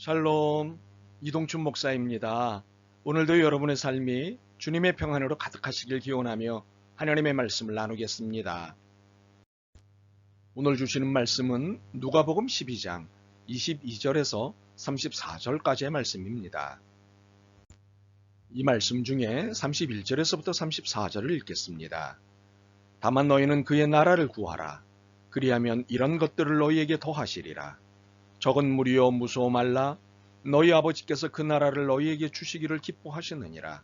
샬롬, 이동춘 목사입니다. 오늘도 여러분의 삶이 주님의 평안으로 가득하시길 기원하며 하나님의 말씀을 나누겠습니다. 오늘 주시는 말씀은 누가복음 12장 22절에서 34절까지의 말씀입니다. 이 말씀 중에 31절에서부터 34절을 읽겠습니다. 다만 너희는 그의 나라를 구하라. 그리하면 이런 것들을 너희에게 더하시리라. 적은 무리여 무서워 말라. 너희 아버지께서 그 나라를 너희에게 주시기를 기뻐하시느니라.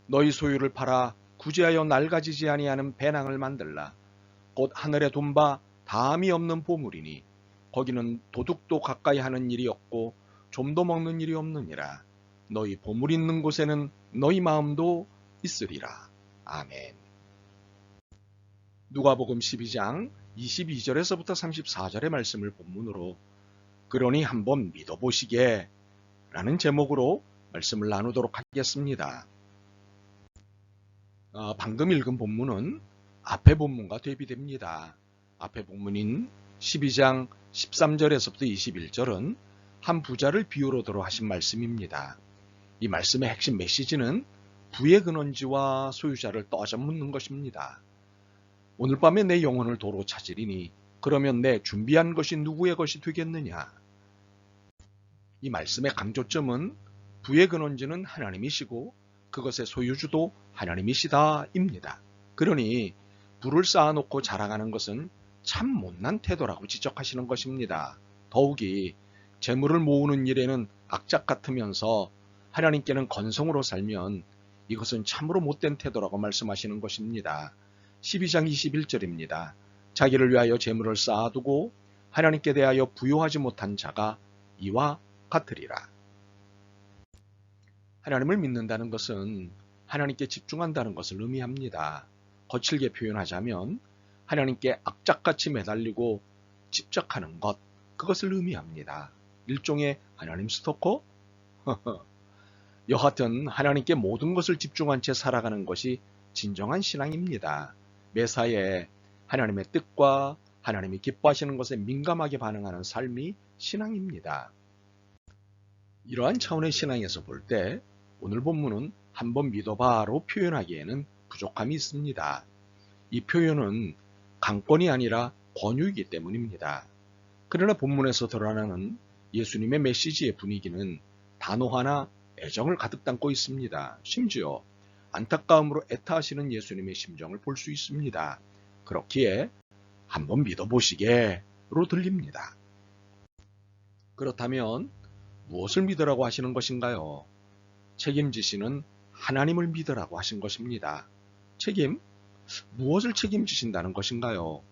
너희 소유를 팔아 구제하여 낡아지지 아니하는 배낭을 만들라. 곧 하늘에 둔바 다함이 없는 보물이니 거기는 도둑도 가까이 하는 일이 없고 좀도 먹는 일이 없느니라. 너희 보물 있는 곳에는 너희 마음도 있으리라. 아멘. 누가복음 12장 22절에서부터 34절의 말씀을 본문으로 그러니 한번 믿어보시게 라는 제목으로 말씀을 나누도록 하겠습니다. 방금 읽은 본문은 앞의 본문과 대비됩니다. 앞의 본문인 12장 13절에서부터 21절은 한 부자를 비유로 들어 하신 말씀입니다. 이 말씀의 핵심 메시지는 부의 근원지와 소유자를 떠져 묻는 것입니다. 오늘 밤에 내 영혼을 도로 찾으리니 그러면 내 준비한 것이 누구의 것이 되겠느냐? 이 말씀의 강조점은 부의 근원지는 하나님이시고 그것의 소유주도 하나님이시다입니다. 그러니 부를 쌓아놓고 자랑하는 것은 참 못난 태도라고 지적하시는 것입니다. 더욱이 재물을 모으는 일에는 악착 같으면서 하나님께는 건성으로 살면 이것은 참으로 못된 태도라고 말씀하시는 것입니다. 12장 21절입니다. 자기를 위하여 재물을 쌓아두고 하나님께 대하여 부요하지 못한 자가 이와 같으리라. 하나님을 믿는다는 것은 하나님께 집중한다는 것을 의미합니다. 거칠게 표현하자면 하나님께 악착같이 매달리고 집착하는 것, 그것을 의미합니다. 일종의 하나님 스토커? 여하튼 하나님께 모든 것을 집중한 채 살아가는 것이 진정한 신앙입니다. 매사에 하나님의 뜻과 하나님이 기뻐하시는 것에 민감하게 반응하는 삶이 신앙입니다. 이러한 차원의 신앙에서 볼 때 오늘 본문은 한번 믿어봐로 표현하기에는 부족함이 있습니다. 이 표현은 강권이 아니라 권유이기 때문입니다. 그러나 본문에서 드러나는 예수님의 메시지의 분위기는 단호하나 애정을 가득 담고 있습니다. 심지어 안타까움으로 애타하시는 예수님의 심정을 볼 수 있습니다. 그렇기에 한번 믿어보시게로 들립니다. 그렇다면 무엇을 믿으라고 하시는 것인가요? 책임지시는 하나님을 믿으라고 하신 것입니다. 책임? 무엇을 책임지신다는 것인가요?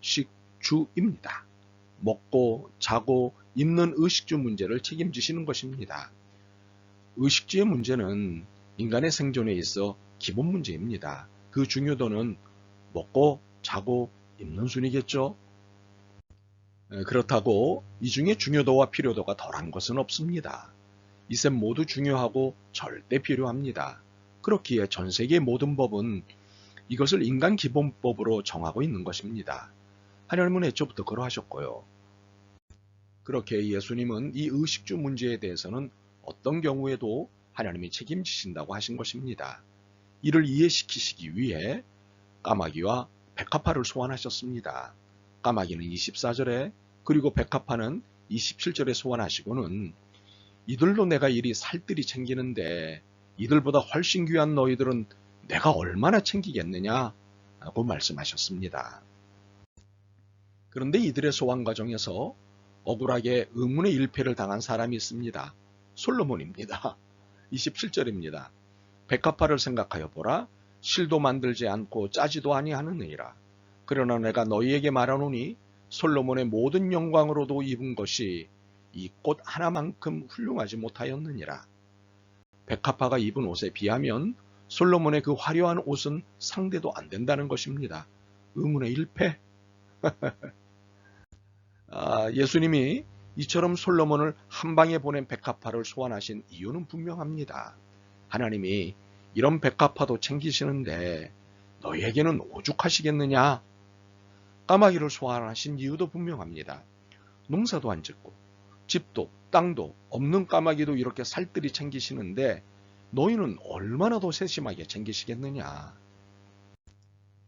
의식주입니다. 먹고 자고 입는 의식주 문제를 책임지시는 것입니다. 의식주의 문제는 인간의 생존에 있어 기본 문제입니다. 그 중요도는 먹고 자고 입는 순이겠죠? 그렇다고 이 중에 중요도와 필요도가 덜한 것은 없습니다. 이 셈 모두 중요하고 절대 필요합니다. 그렇기에 전 세계의 모든 법은 이것을 인간 기본법으로 정하고 있는 것입니다. 하나님은 애초부터 그러하셨고요. 그렇게 예수님은 이 의식주 문제에 대해서는 어떤 경우에도 하나님이 책임지신다고 하신 것입니다. 이를 이해시키시기 위해 까마귀와 백합화를 소환하셨습니다. 까마귀는 24절에 그리고 백합화는 27절에 소환하시고는 이들로 내가 이리 살뜰히 챙기는데 이들보다 훨씬 귀한 너희들은 내가 얼마나 챙기겠느냐고 말씀하셨습니다. 그런데 이들의 소환 과정에서 억울하게 의문의 일패를 당한 사람이 있습니다. 솔로몬입니다. 27절입니다. 백합화를 생각하여 보라. 실도 만들지 않고 짜지도 아니하느니라. 그러나 내가 너희에게 말하노니 솔로몬의 모든 영광으로도 입은 것이 이 꽃 하나만큼 훌륭하지 못하였느니라. 백합화가 입은 옷에 비하면 솔로몬의 그 화려한 옷은 상대도 안 된다는 것입니다. 의문의 일패. 예수님이 이처럼 솔로몬을 한 방에 보낸 백합화를 소환하신 이유는 분명합니다. 하나님이 이런 백합화도 챙기시는데 너희에게는 오죽하시겠느냐? 까마귀를 소환하신 이유도 분명합니다. 농사도 안 짓고 집도 땅도 없는 까마귀도 이렇게 살뜰히 챙기시는데 너희는 얼마나 더 세심하게 챙기시겠느냐.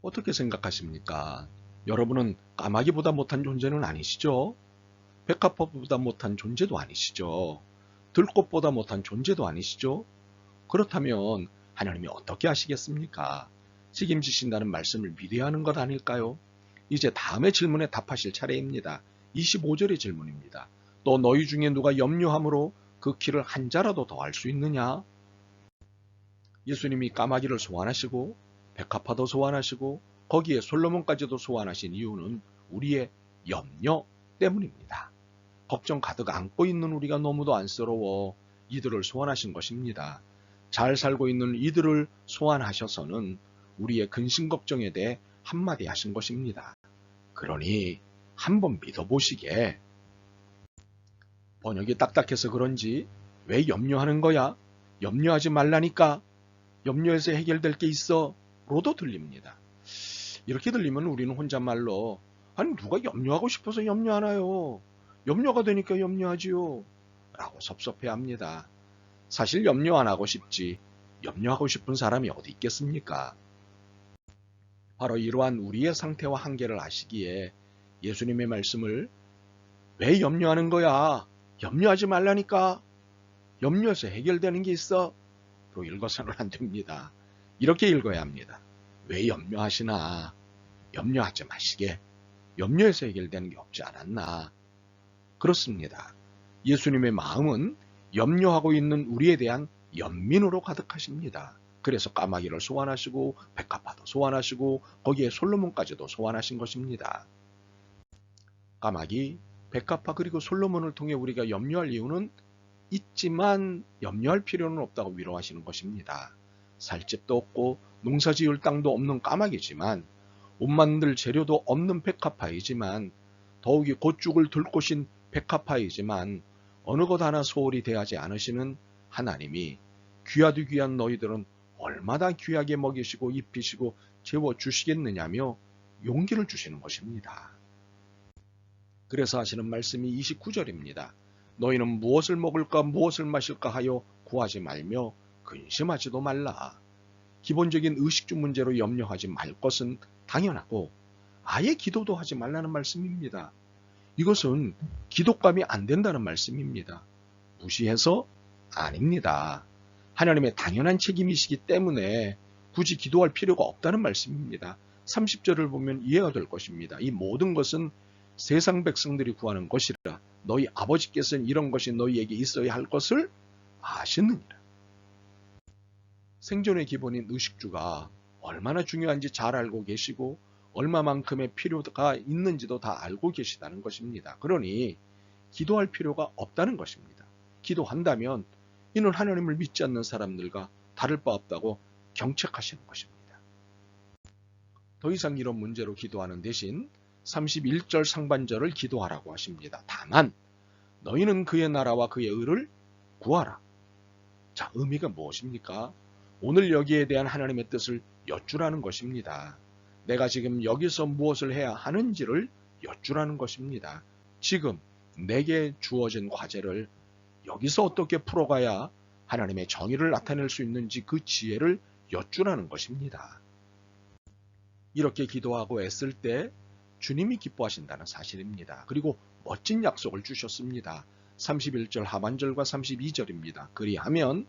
어떻게 생각하십니까? 여러분은 까마귀보다 못한 존재는 아니시죠? 백합화보다 못한 존재도 아니시죠? 들꽃보다 못한 존재도 아니시죠? 그렇다면 하나님이 어떻게 하시겠습니까? 책임지신다는 말씀을 믿어야 하는 것 아닐까요? 이제 다음의 질문에 답하실 차례입니다. 25절의 질문입니다. 또 너희 중에 누가 염려함으로 그 키를 한 자라도 더 할 수 있느냐? 예수님이 까마귀를 소환하시고 백합화도 소환하시고 거기에 솔로몬까지도 소환하신 이유는 우리의 염려 때문입니다. 걱정 가득 안고 있는 우리가 너무도 안쓰러워 이들을 소환하신 것입니다. 잘 살고 있는 이들을 소환하셔서는 우리의 근심 걱정에 대해 한마디 하신 것입니다. 그러니 한번 믿어보시게. 번역이 딱딱해서 그런지 왜 염려하는 거야? 염려하지 말라니까. 염려해서 해결될 게 있어. 로도 들립니다. 이렇게 들리면 우리는 혼잣말로 아니 누가 염려하고 싶어서 염려하나요? 염려가 되니까 염려하지요. 라고 섭섭해합니다. 사실 염려 안 하고 싶지 염려하고 싶은 사람이 어디 있겠습니까? 바로 이러한 우리의 상태와 한계를 아시기에 예수님의 말씀을 왜 염려하는 거야? 염려하지 말라니까. 염려해서 해결되는 게 있어. 로 읽어서는 안 됩니다. 이렇게 읽어야 합니다. 왜 염려하시나? 염려하지 마시게. 염려해서 해결되는 게 없지 않았나? 그렇습니다. 예수님의 마음은 염려하고 있는 우리에 대한 연민으로 가득하십니다. 그래서 까마귀를 소환하시고 백합화도 소환하시고 거기에 솔로몬까지도 소환하신 것입니다. 까마귀, 백합화 그리고 솔로몬을 통해 우리가 염려할 이유는 있지만 염려할 필요는 없다고 위로하시는 것입니다. 살 집도 없고 농사 지을 땅도 없는 까마귀지만 옷 만들 재료도 없는 백합화이지만 더욱이 곧 죽을 들꽃인 백합화이지만 어느 것 하나 소홀히 대하지 않으시는 하나님이 귀하디 귀한 너희들은 얼마나 귀하게 먹이시고 입히시고 재워주시겠느냐며 용기를 주시는 것입니다. 그래서 하시는 말씀이 29절입니다. 너희는 무엇을 먹을까 무엇을 마실까 하여 구하지 말며 근심하지도 말라. 기본적인 의식주 문제로 염려하지 말 것은 당연하고 아예 기도도 하지 말라는 말씀입니다. 이것은 기도감이 안 된다는 말씀입니다. 무시해서 아닙니다. 하나님의 당연한 책임이시기 때문에 굳이 기도할 필요가 없다는 말씀입니다. 30절을 보면 이해가 될 것입니다. 이 모든 것은 세상 백성들이 구하는 것이라 너희 아버지께서는 이런 것이 너희에게 있어야 할 것을 아시느니라. 생존의 기본인 의식주가 얼마나 중요한지 잘 알고 계시고 얼마만큼의 필요가 있는지도 다 알고 계시다는 것입니다. 그러니 기도할 필요가 없다는 것입니다. 기도한다면 이는 하나님을 믿지 않는 사람들과 다를 바 없다고 경책하시는 것입니다. 더 이상 이런 문제로 기도하는 대신 31절 상반절을 기도하라고 하십니다. 다만 너희는 그의 나라와 그의 의를 구하라. 자, 의미가 무엇입니까? 오늘 여기에 대한 하나님의 뜻을 여쭈라는 것입니다. 내가 지금 여기서 무엇을 해야 하는지를 여쭈라는 것입니다. 지금 내게 주어진 과제를 여기서 어떻게 풀어가야 하나님의 정의를 나타낼 수 있는지 그 지혜를 여쭈라는 것입니다. 이렇게 기도하고 애쓸 때 주님이 기뻐하신다는 사실입니다. 그리고 멋진 약속을 주셨습니다. 31절 하반절과 32절입니다. 그리하면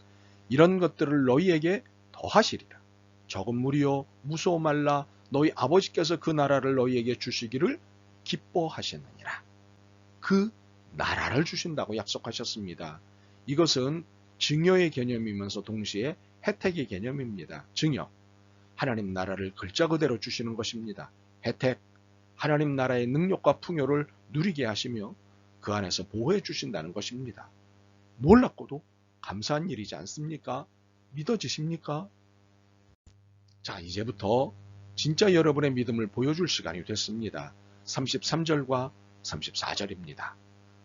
이런 것들을 너희에게 더하시리라. 적은 무리여 무서워 말라. 너희 아버지께서 그 나라를 너희에게 주시기를 기뻐하시느니라. 그 나라를 주신다고 약속하셨습니다. 이것은 증여의 개념이면서 동시에 혜택의 개념입니다. 증여, 하나님 나라를 글자 그대로 주시는 것입니다. 혜택, 하나님 나라의 능력과 풍요를 누리게 하시며 그 안에서 보호해 주신다는 것입니다. 놀랍고도 감사한 일이지 않습니까? 믿어지십니까? 자, 이제부터 진짜 여러분의 믿음을 보여줄 시간이 됐습니다. 33절과 34절입니다.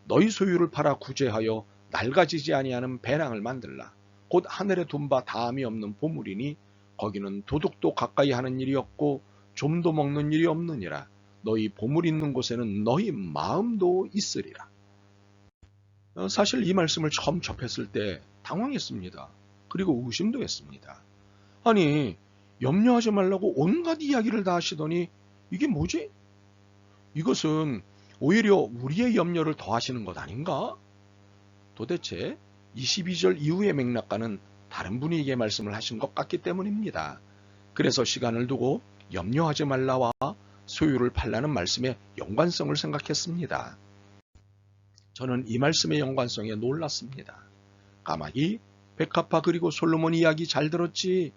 너희 소유를 팔아 구제하여 낡아지지 아니하는 배낭을 만들라. 곧 하늘에 둔 바 다함이 없는 보물이니 거기는 도둑도 가까이 하는 일이 없고 좀도 먹는 일이 없느니라. 너희 보물 있는 곳에는 너희 마음도 있으리라. 사실 이 말씀을 처음 접했을 때 당황했습니다. 그리고 의심도 했습니다. 아니, 염려하지 말라고 온갖 이야기를 다 하시더니 이게 뭐지? 이것은 오히려 우리의 염려를 더하시는 것 아닌가? 도대체 22절 이후의 맥락과는 다른 분위기의 말씀을 하신 것 같기 때문입니다. 그래서 시간을 두고 염려하지 말라와 소유를 팔라는 말씀의 연관성을 생각했습니다. 저는 이 말씀의 연관성에 놀랐습니다. 까마귀, 백합화 그리고 솔로몬 이야기 잘 들었지?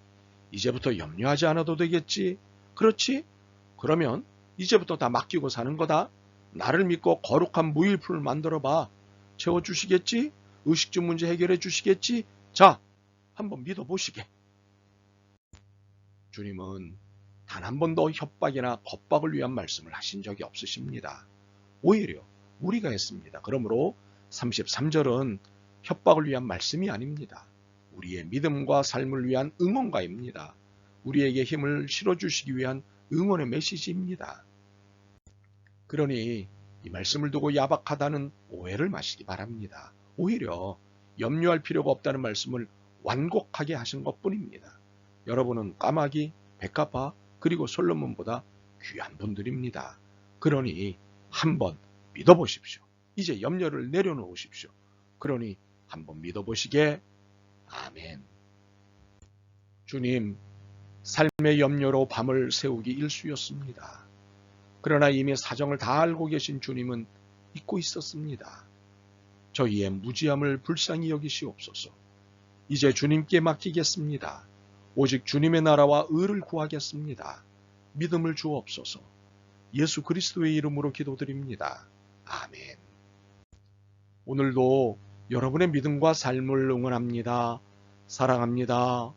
이제부터 염려하지 않아도 되겠지? 그렇지? 그러면 이제부터 다 맡기고 사는 거다. 나를 믿고 거룩한 무일푼을 만들어봐. 채워주시겠지? 의식주 문제 해결해 주시겠지? 자, 한번 믿어보시게. 주님은 단 한 번도 협박이나 겁박을 위한 말씀을 하신 적이 없으십니다. 오히려 우리가 했습니다. 그러므로 33절은 협박을 위한 말씀이 아닙니다. 우리의 믿음과 삶을 위한 응원가입니다. 우리에게 힘을 실어주시기 위한 응원의 메시지입니다. 그러니 이 말씀을 두고 야박하다는 오해를 마시기 바랍니다. 오히려 염려할 필요가 없다는 말씀을 완곡하게 하신 것뿐입니다. 여러분은 까마귀, 백합화 그리고 솔로몬보다 귀한 분들입니다. 그러니 한번 믿어보십시오. 이제 염려를 내려놓으십시오. 그러니 한번 믿어보시게. 아멘. 주님, 삶의 염려로 밤을 새우기 일쑤였습니다. 그러나 이미 사정을 다 알고 계신 주님은 잊고 있었습니다. 저희의 무지함을 불쌍히 여기시옵소서. 이제 주님께 맡기겠습니다. 오직 주님의 나라와 의를 구하겠습니다. 믿음을 주옵소서. 예수 그리스도의 이름으로 기도드립니다. 아멘. 오늘도 여러분의 믿음과 삶을 응원합니다. 사랑합니다.